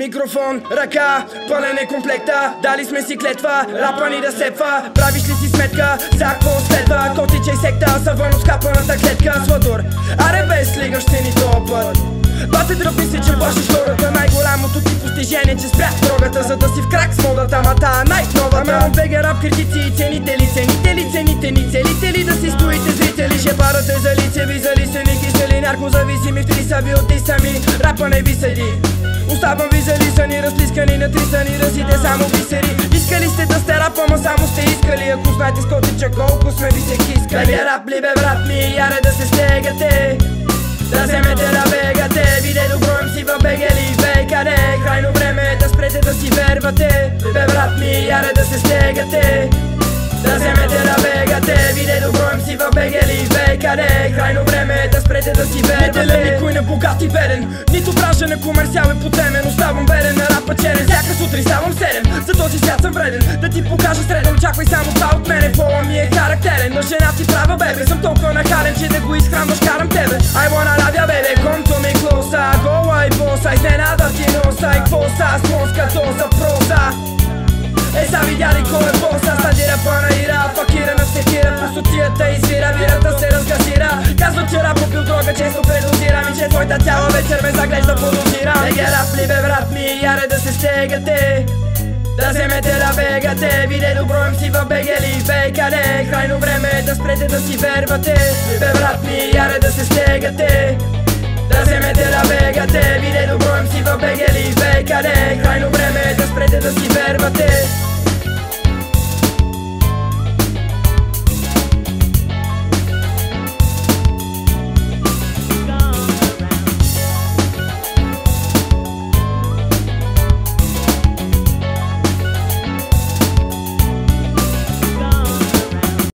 Микрофон, ръка, пълен е комплекта. Дали сме си клетва, рапа ни да сепва. Правиш ли си сметка, за какво следва? Котича и секта, са вън от скапаната клетка. Сладур, аре без слигаш се ни тоя път. Бате, дръпни си, че плашиш хората. Най-голямото ти постижение, че спрях дрогата, за да си в крак с модата, ма тая най-новата. Ама бега рап критици и цените ли ни целите ли да си стоите зрители? Шепарате за лице ви, залисени кисели, наркозависими в три са ви от сами. Рапа не ви седи. Оставам ви залисани, разлискани, натрисани, разите само бисери. Искали сте да сте рапа, ма само сте искали. Ако знаете с котича колко сме ви се кискали. Рап ли бе брат ми, яре да се стегате, да вземете да бегате. Виде добро MC в бегели, бей къде. Крайно време е да спрете да си вервате. Бе брат ми, яре да се стегате, да вземете да бегате. Виде добро MC в бегели, бей къде. Крайно време е да спрете да си вервате. Не деля никой на богат и беден, нито бранша на комерциал е подземен. Оставам верен на рапа черен, всяка сутрин ставам 7. За този свят съм вреден, да ти покажа среден. Очаквай само това от мене, фола ми е характерен. На жена си права бебе, съм толкова нахарен, че да го изхранваш карам тебе. I wanna love ya baby, come to me closer. Go I bossa, изненада ти носа. И кво са, слон като за проза. Са видяли кой е боса, стадира панаира. Факира на секира, по сутията извира. Вирата се разгазира, казва че рап попил дрога, често предозирам. И че твоята цяла вечер ме заглежда подозирам. Беге рап ли бе брат ми, яре да се стегате, да вземете да бегате. Виде добро MC в бегели, бей къде. Крайно време е да спрете да си вервате. Бе брат ми, яре да се стегате, да вземете да бегате. Виде добро MC в бегели, бей къде. Крайно време е да спрете да си вервате.